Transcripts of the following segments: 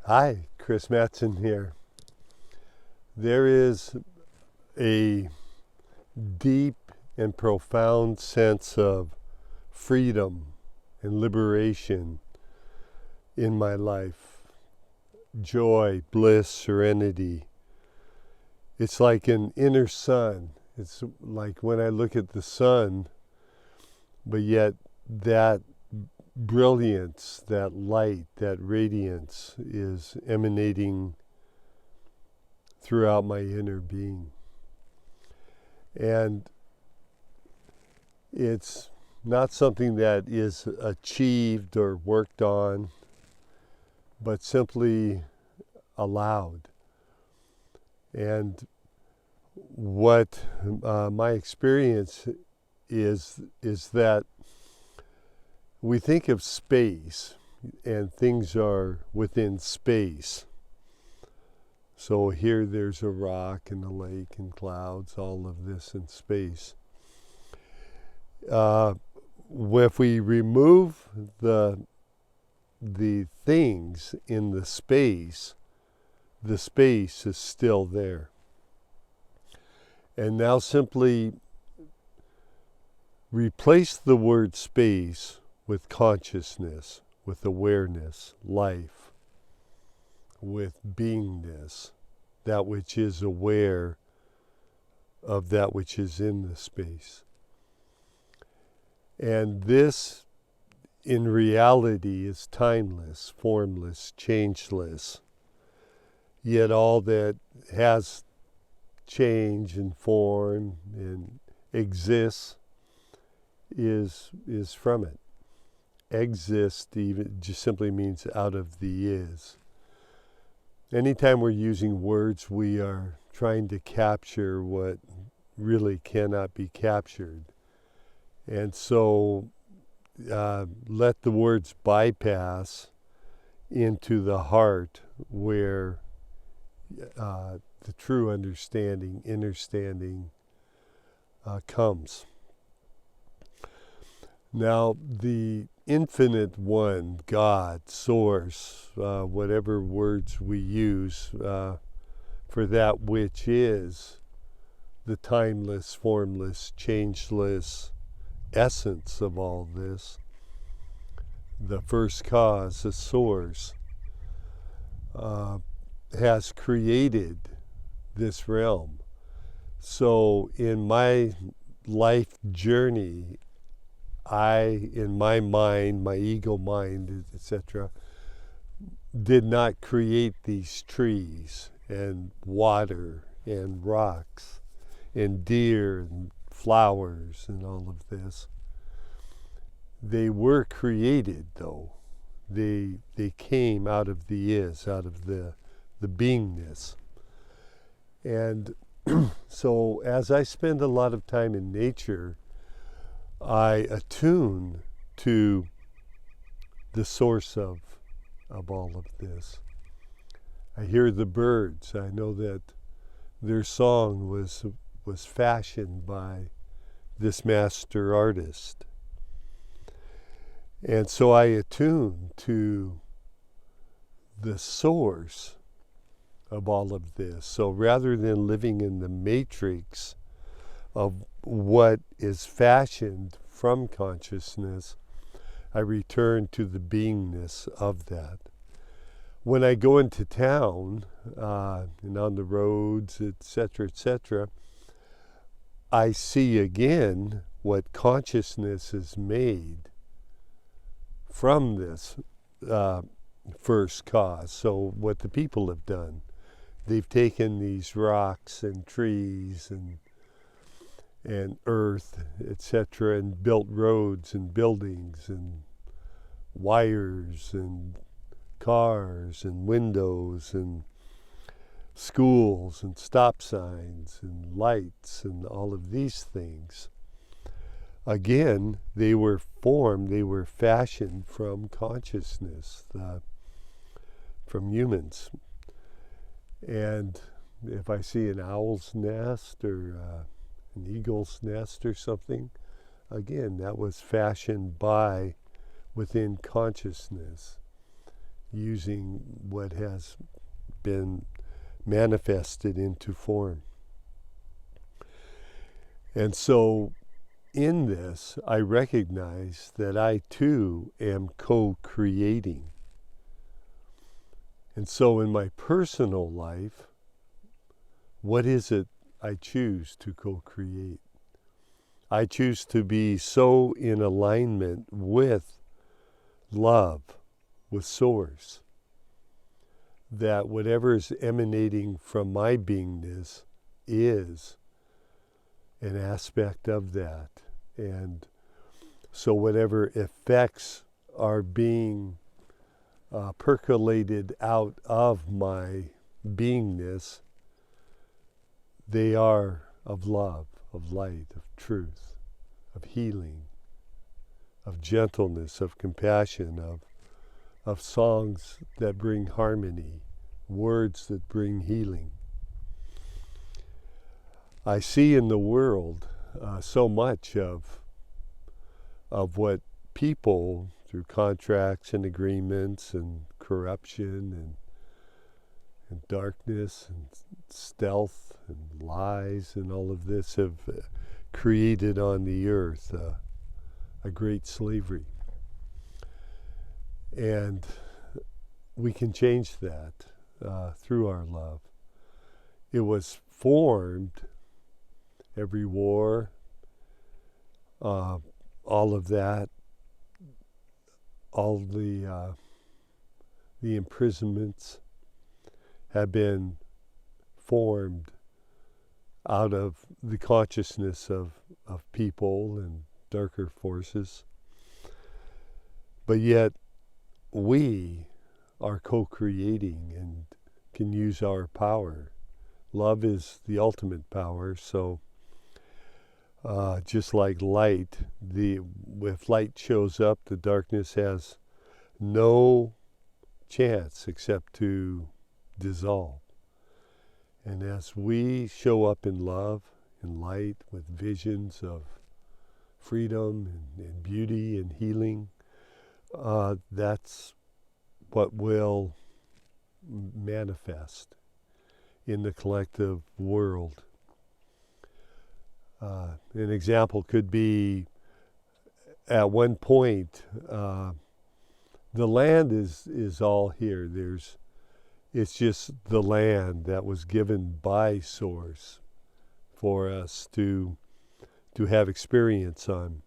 Hi, Chris Madsen here. There is a deep and profound sense of freedom and liberation in my life. Joy, bliss, serenity. It's like an inner sun. It's like when I look at the sun, but yet that brilliance, that light, that radiance is emanating throughout my inner being. And it's not something that is achieved or worked on, but simply allowed. And what my experience is that we think of space and things are within space. So here there's a rock and a lake and clouds, all of this in space. If we remove the things in the space is still there. And now simply replace the word space with consciousness, with awareness, life, with beingness, that which is aware of that which is in the space. And this, in reality, is timeless, formless, changeless. Yet all that has change and form and exists is from it. Exist even just simply means out of the is. Anytime we're using words, we are trying to capture what really cannot be captured. And so let the words bypass into the heart where the true understanding, understanding comes. Now, the infinite one, God, source, whatever words we use for that which is the timeless, formless, changeless essence of all this, the first cause, the source, has created this realm. So in my life journey, in my mind, my ego mind, etc., did not create these trees and water and rocks and deer and flowers and all of this. They were created, though. They came out of the is, out of the beingness. And so as I spend a lot of time in nature, I attune to the source of all of this. I hear the birds. I know that their song was fashioned by this master artist. And so I attune to the source of all of this. So rather than living in the matrix of what is fashioned from consciousness, I return to the beingness of that. When I go into town and on the roads, etc., I see again what consciousness has made from this first cause. So what the people have done, they've taken these rocks and trees and earth, etc., and built roads and buildings and wires and cars and windows and schools and stop signs and lights and all of these things. Again, they were formed, they were fashioned from consciousness, from humans. And if I see an owl's nest or an eagle's nest or something, again, that was fashioned by within consciousness. using what has been manifested into form. And so in this, I recognize that I too am co-creating. And so in my personal life, what is it I choose to co-create? I choose to be so in alignment with love, with Source, that whatever is emanating from my beingness is an aspect of that. And so whatever effects are being percolated out of my beingness, they are of love, of light, of truth, of healing, of gentleness, of compassion, of songs that bring harmony, words that bring healing. I see in the world so much of what people, through contracts and agreements and corruption and darkness and stealth and lies and all of this, have created on the earth a great slavery. And we can change that through our love. It was formed, every war, all of that, all the imprisonments have been formed out of the consciousness of people and darker forces. But yet we are co-creating and can use our power. Love is the ultimate power, so just like light, if light shows up, the darkness has no chance except to dissolve. And as we show up in love and light with visions of freedom and beauty and healing, that's what will manifest in the collective world. An example could be, at one point, the land is all here. It's just the land that was given by Source for us to have experience on.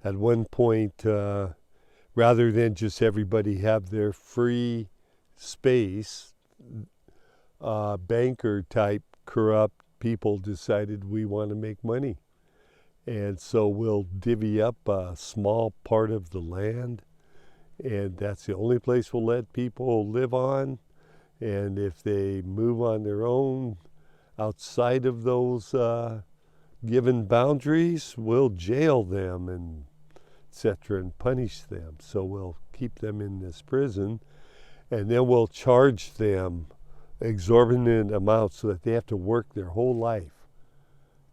At one point, rather than just everybody have their free space, banker type corrupt people decided we want to make money. And so we'll divvy up a small part of the land, and that's the only place we'll let people live on. And if they move on their own outside of those given boundaries, we'll jail them and etc. and punish them. So we'll keep them in this prison, and then we'll charge them exorbitant amounts so that they have to work their whole life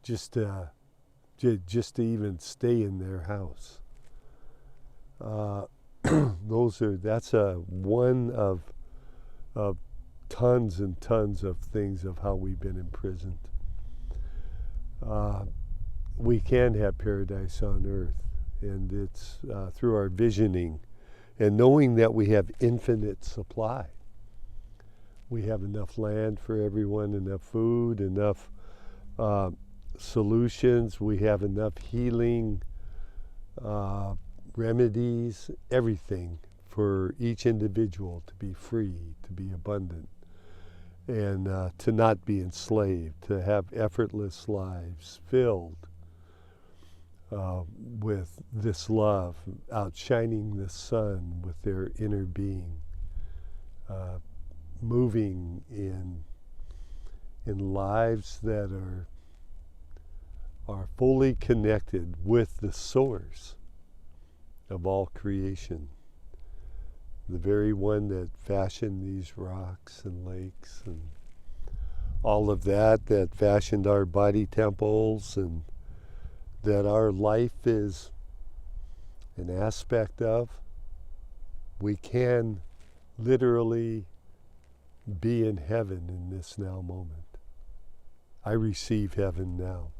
just to even stay in their house. That's one of tons and tons of things of how we've been imprisoned. We can have paradise on earth, and it's through our visioning and knowing that we have infinite supply. We have enough land for everyone, enough food, enough solutions. We have enough healing remedies, everything for each individual to be free, to be abundant, and to not be enslaved, to have effortless lives filled with this love, outshining the sun with their inner being, moving in lives that are fully connected with the Source of all creation, the very one that fashioned these rocks and lakes and all of that fashioned our body temples, and that our life is an aspect of. We can literally be in heaven in this now moment. I receive heaven now.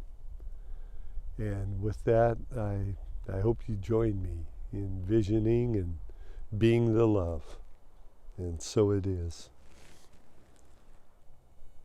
And with that, I hope you join me in visioning and being the love. And so it is.